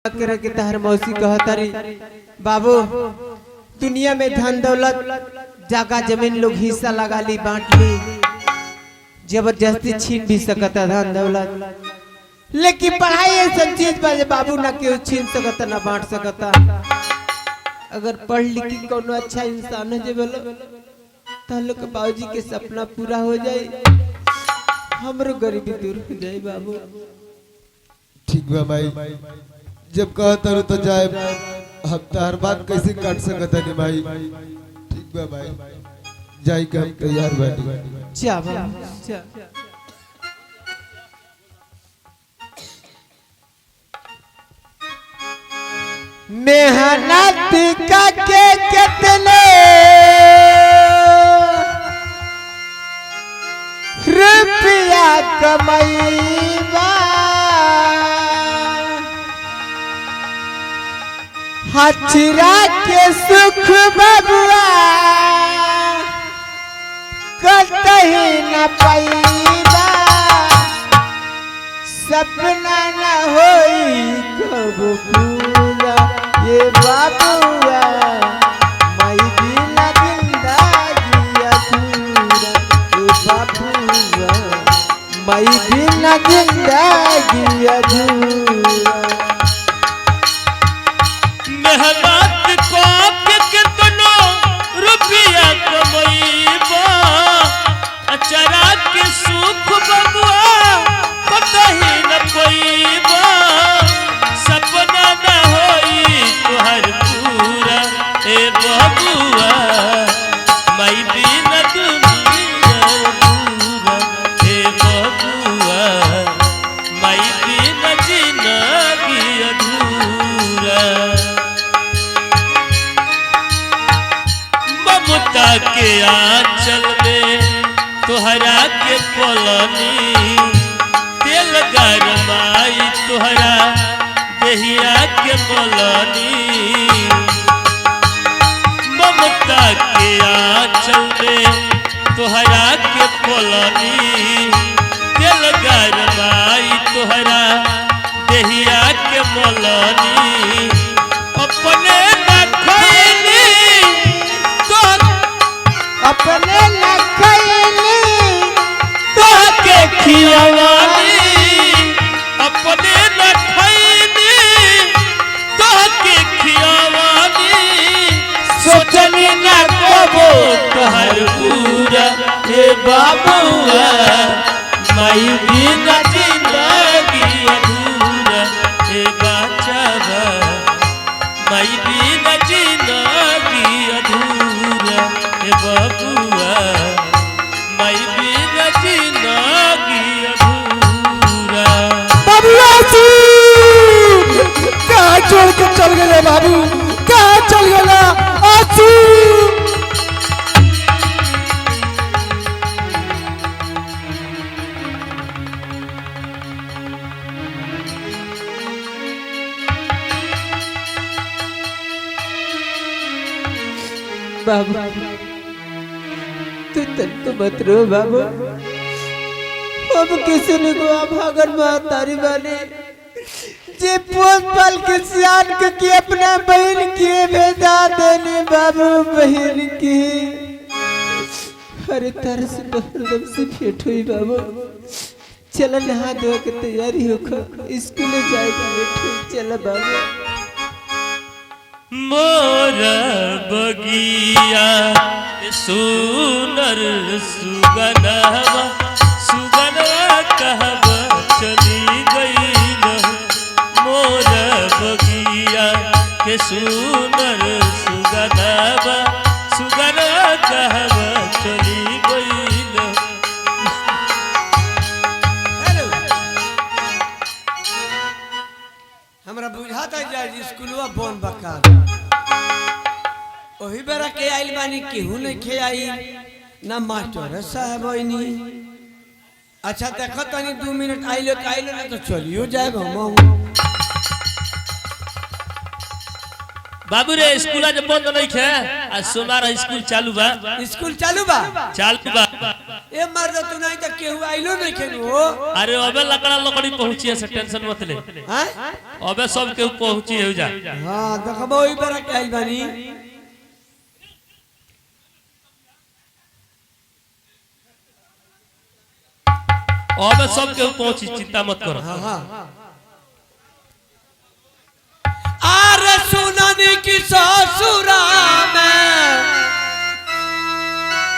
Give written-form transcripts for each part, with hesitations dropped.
करे के तहर मौसी कहतारी बाबू दुनिया में धन दौलत जगह जमीन लोग हिस्सा लगा ली बांट ली जबरदस्ती छीन भी सकता धन दौलत लेकिन पढ़ाई ऐसा चीज बाजे बाबू ना क्यों छीन सकता ना बांट सकता। अगर पढ़ लिखी कोनो अच्छा इंसान हो जाए तो लोग के बाबूजी के सपना पूरा हो जाए हमरो गरीबी दूर हो जाए बाबू। ठीक बा भाई जब कहत रहो तो जाए हम तार बात कैसे काट सकत है भाई। ठीक बा भाई जाई के हम तैयार बानी। जा बाबू जा। मेहनत का के कितने रुपया कमाईबा हचरा के सुख बबुआ कतही न पाईबा सपना न होई कब पूरा ये बाबुआ मई बिना जिंदगी अधूरा ये बाबुआ मई बिना जिंदगी अधूरा। मेहनत को कितनो रुपया कमाईबा अचरा के सुख बबुआ कतही न पाईबा सपना न होई तुहर पूरा ए बबुआ मई बिना दुनिया पूरा ए बबुआ मई बिना जिंदगी अधूरा। ममता के आंचल में तुहरा के पलनी तेल गरमाई तुहरा दहिया के पलनी। ममता के आंचल में तुहरा के पलनी तेल गरमाई तुहरा दहिया के पलनी। अपने अपने लखैली तो के खियावानी अपने लखैली तो के खियावानी सोचनी न कबो तोहर पूरा हे बाबुआ मई बिना जिंदगी अधूरा हे बचवा मई बिना जिंदगी अधूरा हे बबुआ मई बिना जिंदगी अधूरा। बबुआ जी कहाँ छोड़ के चल गए बाबू कहाँ चल गए आसू। बाबू तू तनको मत रो बाबू अब किसी ने को भागर तारी वाली जे पोस पाल के सियान के अपना बहन के भेजा देने बाबू बहन की हर तरह से हरदम से भेंट हुई बाबू। चल नहा धो के तैयारी हो स्कूल जाएगी चल बाबू। मोरा बगिया सुनर सुगनवा सुगनवा कहवा चली गईल मोरा बगिया के सुनर सुगनवा सुगनवा कहवा चली गईल। हमरा बुझाता जाए स्कूलवा बोन बका ओही बेरा के आइल बानी केहू नहीं खे आई ना मास्टर साहब आईनी। अच्छा देखो तनी 2 मिनट आइलो तो आइलो ना तो चलियो जाए हम। बाबू रे स्कूल आज बंद नहीं खे आज सोमवार स्कूल चालू बा। स्कूल चालू बा चालू बा ए मर्द तू नहीं तो केहू आइलो नहीं खेनु अरे अबे लकड़ा लकड़ी पहुंची है से टेंशन मत ले हैं अबे सब केहू पहुंची हो जा हां देखबो ओई पर के आइल बानी अबे सब केहू पहुंची चिंता मत करो हां हां अरे सुननी की ससुरा में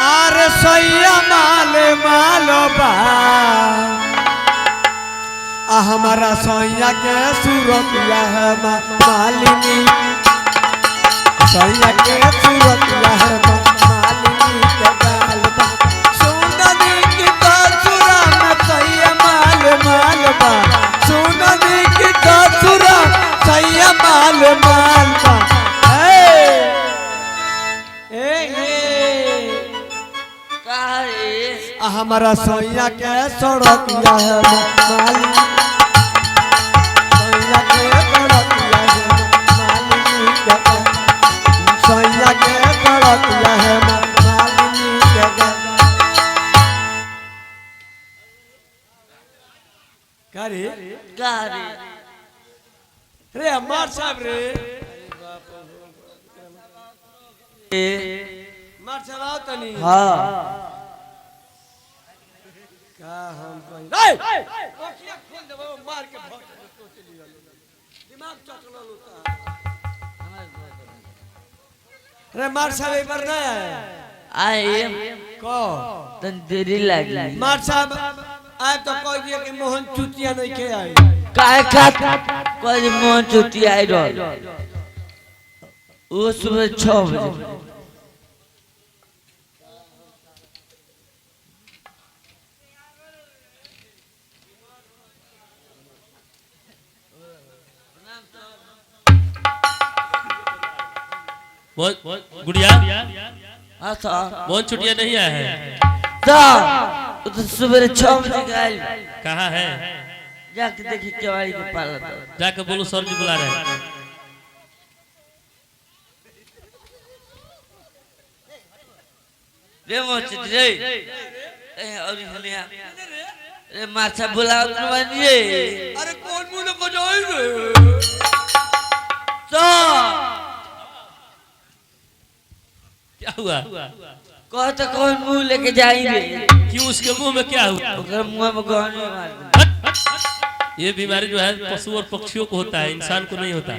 अरे सैया माल मालबा हमारा सैया के सूरतिया है मालिनी सैया के सूरतिया है मालिनी के गालबा सुननी की ससुरा में सैया माल मालबा सुननी की ससुरा सैया माल मालबा हमारा सैया के सड़किया है मालिनी सैया के सड़किया है मालिनी के सैया के सड़किया है मालिनी के करे रे अम्मार साहब रे मार साहब आओ तनी हाँ का हम कहीं ओखिया खोल देबो मार के भोट सोच लियो दिमाग चकला लूटा रे मार साहब एक बार ना आए को तंदूरी लगी मार साहब आए तो कह दिया कि मोहन चुतिया नहीं के आई काय का कोई मोहन चुटी आई रहो वो सुबह 6 बजे गुड़िया हाँ सर बहुत छुट्टियां नहीं आया है सर तो सुबह 6 बजे गए कहाँ है जाके देखिए केवाड़ी के पाला था जाके बोलो सर जी बुला रहे हैं रे मोच रे ए और हनिया रे माछा बुलाओ तो बनिए अरे कौन मुंह ने बजाई रे तो क्या हुआ कह तो कौन मुंह लेके जाएंगे क्यों उसके मुंह में क्या हुआ ओकर मुंह में गहने मार ये बीमारी जो है पशु और पक्षियों को होता है इंसान को नहीं होता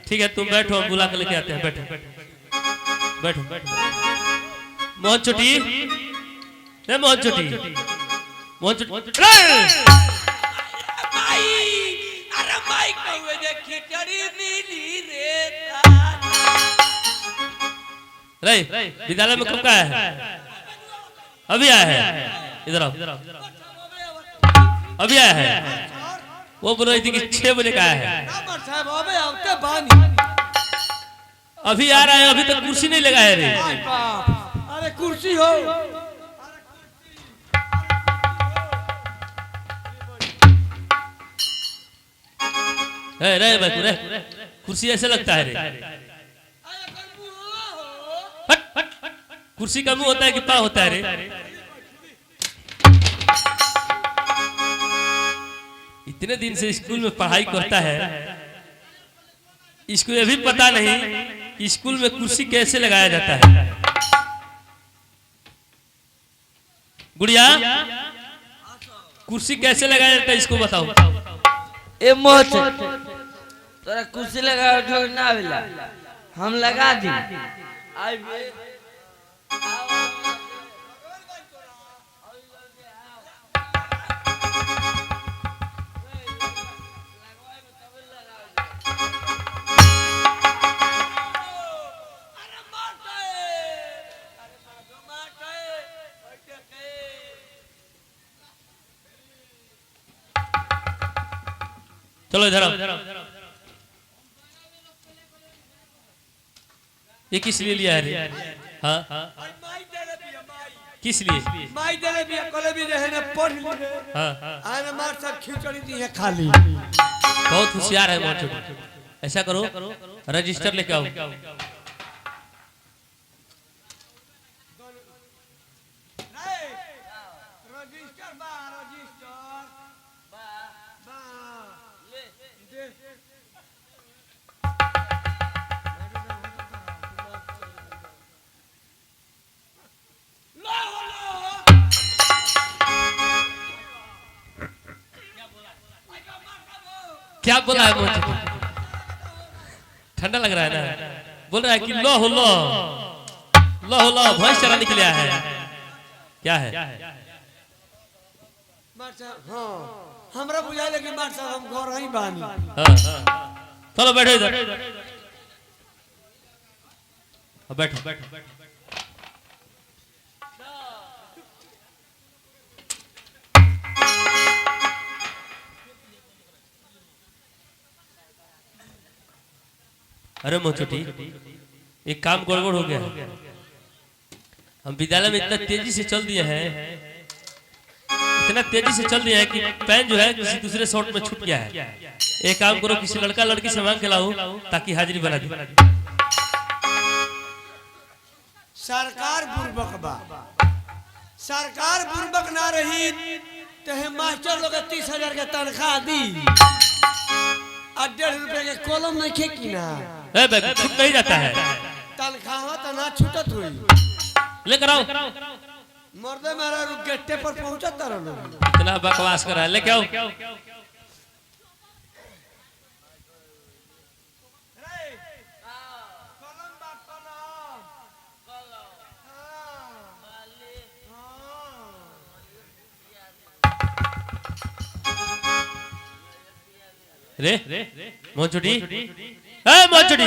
ठीक है तुम बैठो हम बुला के लेके आते हैं बैठो बैठो मोहन चोटी रे मोहन चोटी अरे माई कौवे दे खिचड़ी नीली रे रे विद्यालय में कब का है अभी आया है इधर आओ अभी आया है वो बोल रही थी कि 6 बजे का है साहब अबे आवते बानी अभी आ रहा है अभी तक कुर्सी नहीं लगा है रे अरे कुर्सी हो रे भाई रे कुर्सी ऐसे लगता है रे कुर्सी का मुंह होता है कि पा होता है रे इतने दिन से स्कूल में पढ़ाई करता है इसको ये भी पता नहीं कि स्कूल में कुर्सी कैसे लगाया जाता है गुड़िया कुर्सी कैसे लगाया जाता है इसको बताओ ए मोच तोरा कुर्सी लगा जो ना आवेला हम लगा दी आई चलो इधर आओ ये किस लिए लिया है रे हाँ किस लिए माई देले भी कले भी रहे ने पढ़ ली हाँ आने मार सब खिचड़ी दी है खाली बहुत होशियार है बहुत छोटा ऐसा करो रजिस्टर लेके आओ क्या बोला है मोहन चोटी? ठंडा लग रहा है ना? बोल रहा है कि लो हो लो भैंस चरा निकला है। क्या है? मार साहब हाँ हमरा बुझाई लगी मार साहब हम घर ही बानी। हाँ, चलो बैठो इधर। बैठो। अरे मोचोटी, एक काम गड़बड़ हो गया। हम विद्यालय में इतना तेजी से चल दिए हैं, इतना तेजी से चल दिया है कि पेन जो है किसी दूसरे शॉट में छूट गया है। एक काम करो, किसी लड़का लड़की से मांग के लाओ ताकि हाजिरी बना दी। सरकार बुर्बक बा, सरकार बुर्बक ना रही तो हम मास्टर लोग 30,000 के तनख्वाह दी और 1.5 रुपए के कॉलम नहीं खेकी ना छूट नहीं जाता है। तनख्वाह तो ना छूटत हुई। लेकर आओ। मर्दे मारा रुक गेट्टे पर पहुंचत रहो। इतना बकवास कर रहा है, लेके आओ। रे मोहन चोटी, मोहन चोटी,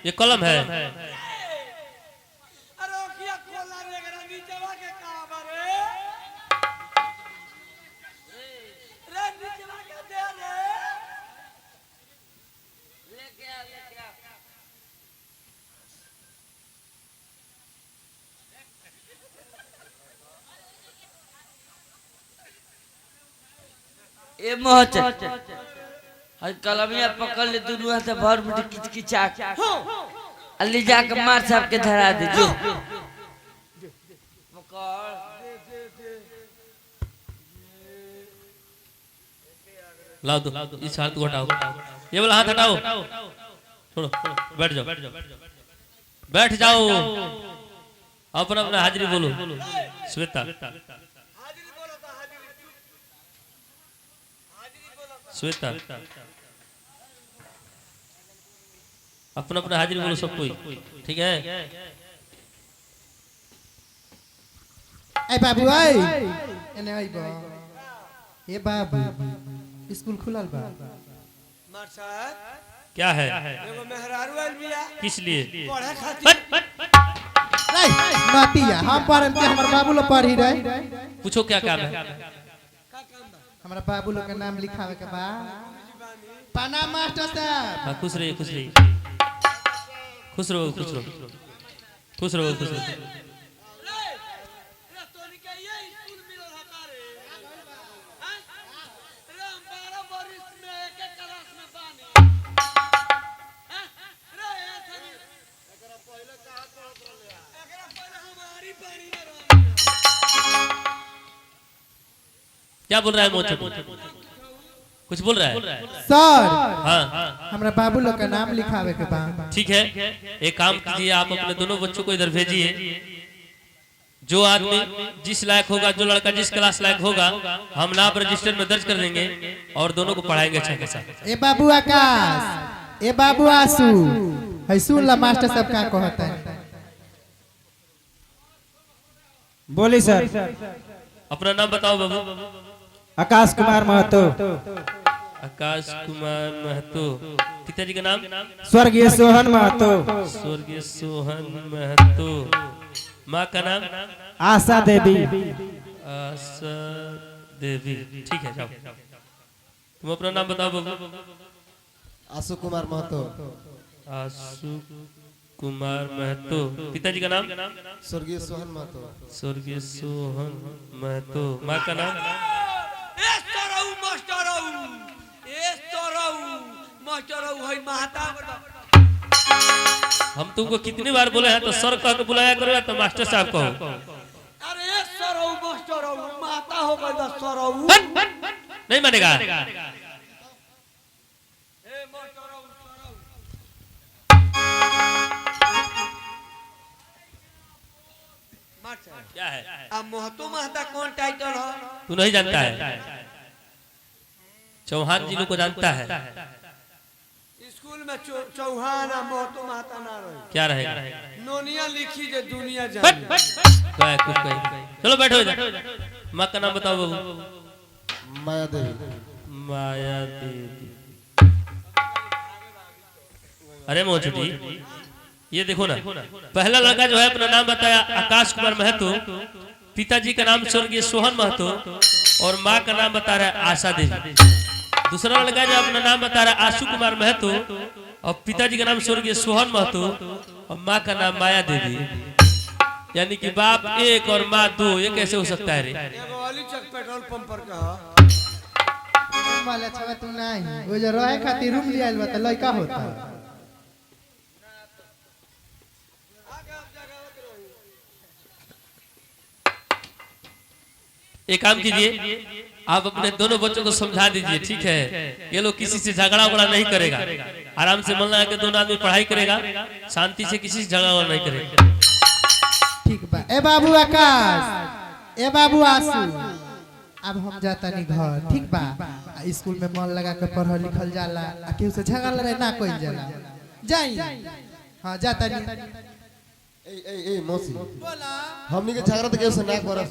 ये कलम है। ए मोहच हज कलमिया पकड़ ले दोनों हाथ भर मुट्ठी किचकिचा अल्ली जाके मार साहब के धरा दे जो लाओ दो, इस हाथ को हटाओ, ये वाला हाथ हटाओ, छोड़ो, बैठ जाओ, बैठ जाओ। अपना अपना हाजिरी बोलो। श्वेता, श्वेता, अपना अपना हाजिरी बोलो सब कोई, ठीक है? ए बाबू आई एने आई बा। ए बाबू स्कूल खुलल बा। मार साहब क्या है? एगो मेहरारू आइल बिया। किस लिए? पढ़े खातिर। नतिया हम पढ़न के हमर बाबू लो पढ़ी रहे। पूछो क्या काम है? हमरा बाबू लो के नाम लिखावे के बा। प्रणाम मास्टर साहब। हाँ, खुश रहिए, खुश रहिए, खुश रहो, खुश रहो, खुश रहो, खुश रहो। क्या बोल रहा है मोचो? कुछ बोल रहा है? सर हाँ, हमरा बाबू लो का नाम लिखावे के बा। ठीक है, एक काम कीजिए, आप अपने दोनों बच्चों को इधर भेजिए। जो आदमी जिस लायक होगा, जो लड़का जिस क्लास लायक होगा, हम नाम रजिस्टर में दर्ज कर देंगे और दोनों को पढ़ाएंगे अच्छा खासा। ए बाबू आकाश, ए बाबू आसू, है सुन ला मास्टर साहब का कहता है। बोली सर। अपना नाम बताओ बाबू। आकाश कुमार महतो। आकाश कुमार महतो। पिताजी का नाम? स्वर्गीय सोहन महतो। स्वर्गीय सोहन महतो। माँ का नाम? आशा देवी। आशा देवी। ठीक है, जाओ। तुम अपना नाम बताओ बाबू। आशु कुमार महतो। आशु कुमार महतो। पिताजी का नाम? स्वर्गीय सोहन महतो। स्वर्गीय सोहन महतो। माँ का नाम? हम तुमको कितनी बार बोले हैं तो सर कह के बुलाया करो या तो मास्टर साहब कहो। अरे सरऊ मास्टर माता हो गई बस सरऊ। नहीं मानेगा। क्या है? अब महतो महता कौन टाइटल है? तू नहीं जानता है? चौहान जी लोग को जानता है। स्कूल में चौहान मोहतो महता ना रहे। क्या रहेगा? नोनिया लिखी जो दुनिया बट जाने। कुछ कहीं। चलो बैठो इधर। माँ का नाम बताओ बाबू। माया देवी। माया देवी। अरे मोचुटी, ये देखो ना, पहला लड़का जो है अपना नाम बताया आकाश कुमार महतो, पिताजी का नाम स्वर्गीय सोहन महतो और माँ का नाम बता रहा है आशा देवी। दूसरा लड़का जो अपना नाम बता रहा है आशु कुमार महतो और पिताजी का नाम स्वर्गीय सोहन महतो और माँ का नाम माया देवी। यानी कि बाप एक और माँ दो, ये कैसे हो सकता है रे? पेट्रोल पंप पर कहा वाला छवा तू नहीं वो जो रहे खातिर रूम लिया बता लड़का होता। एक काम कीजिए, आप अपने दोनों बच्चों को समझा दीजिए, ठीक है? ये लोग किसी से झगड़ा वगड़ा नहीं करेगा, आराम से मिलना है कि दोनों आदमी पढ़ाई करेगा, शांति से किसी से झगड़ा वगड़ा नहीं करेगा। ठीक बा। ए बाबू आकाश, ए बाबू आशु, अब हम जाता नहीं घर, ठीक बा? स्कूल में मन लगा के पढ़ लिखल जाला, आ केहू से झगड़ा लड़ाई ना कोई जाला। जाई हां जाता नहीं। ए मौसी हमनी के झगड़ा तो केहू से ना करब।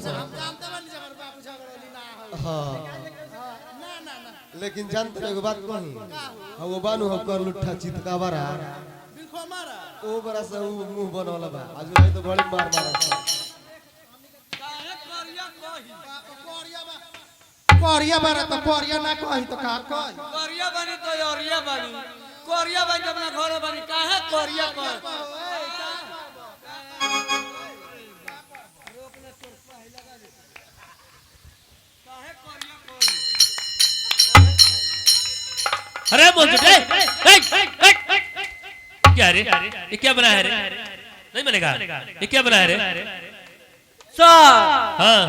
हाँ लेकिन जानते एगो बात कही, वो बानू हम कर लुट्ठा चितका बारा ओ बरा से उ मुंह बनवला बा, आज नहीं तो बड़ी मार मारा। कोरिया बारा तो कोरिया ना कही तो का कही? कोरिया बनी तो योरिया बनी, कोरिया बनी अपना घर बनी, काहे कोरिया कर? अरे मोचुटे, क्या रे? ये क्या बनाया है रे? नहीं बनेगा। ये क्या बनाया है रे? सर हाँ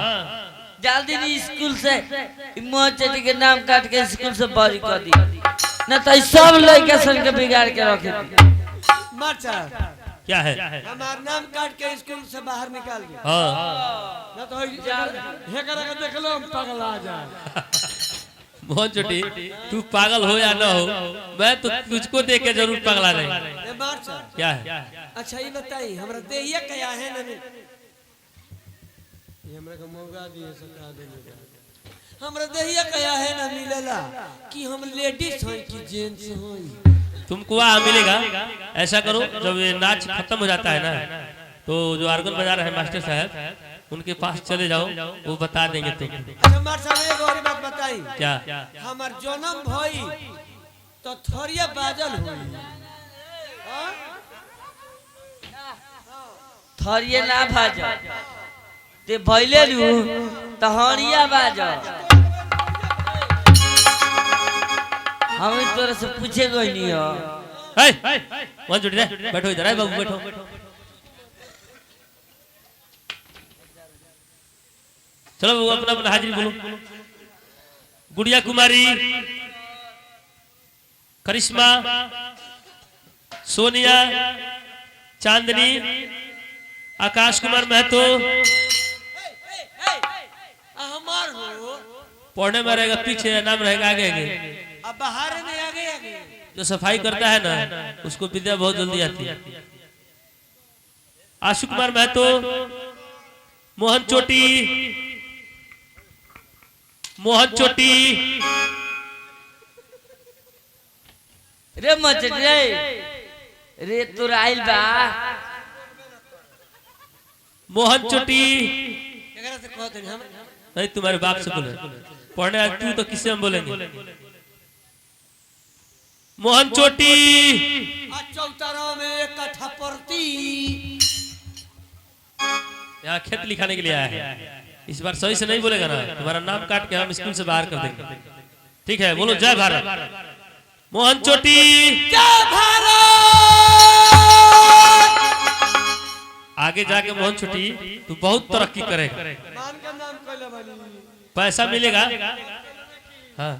जल्दी नहीं स्कूल से मोचटी के नाम काट के स्कूल से बाहर कर दी, न तो सब लड़के सन के बिगाड़ के रखे दी। माचा क्या है? हमार नाम काट के स्कूल से बाहर निकाल दे। हाँ ना तो हेकरा के देख लो पागल आ जाए। मोहन छोटी, तू पागल हो या ना हो, मैं तो तुझको देख के जरूर पगला नहीं। ए माचा क्या है? अच्छा ये बताई हमरा देहिया क्या है ना? ये हमरा के मौका दिए सका देने का। हमरा देहिया क्या है ना मिलेला कि हम लेडीज हैं कि जेंट्स हैं? तुमको वहाँ मिलेगा। ऐसा करो, जब ये नाच खत्म हो जाता है ना, तो जो आर्गन बजा रहे हैं मास्टर साहब, उनके पास चले जाओ, वो बता देंगे तुम। अच्छा मार साहब एक और बात बताई। क्या? हमार जन्म भई तो थोड़िया बाजल हुई। थरिये ना भाजो ते भइले रू त हरिया बाजो। हम तोरे से पूछे गई नहीं हो। मोहन छोटी रे, बैठो इधर। आए बाबू बैठो। चलो वो अपना अपना हाजिरी बोलो। गुड़िया कुमारी, करिश्मा, सोनिया, चांदनी, आकाश कुमार महतो। हमार हो पढ़ने में रहेगा पीछे, नाम रहेगा आगे आगे। अब बाहर में आगे आगे जो सफाई करता है ना, उसको विद्या बहुत जल्दी आती है। आशु कुमार महतो, मोहन चोटी, मोहन चोटी। रे मच रे रे तोर आइल बा। मोहन चोटी एकरा से कहते हैं हम नहीं, तुम्हारे बाप से बोले। पढ़ने आज तू तो किससे हम बोलेंगे? मोहन चोटी। चौतारा में एक कट्ठा परती। यहाँ खेत लिखाने के लिए आया है। इस बार सही से नहीं बोलेगा ना, तुम्हारा नाम काट के हम स्कूल से बाहर कर देंगे। ठीक है, बोलो जय भारत। मोहन चोटी। जय भारत। आगे जाके मोहन चोटी तू बहुत तरक्की करेगा, मान का नाम कहले बानी। पैसा मिलेगा। हाँ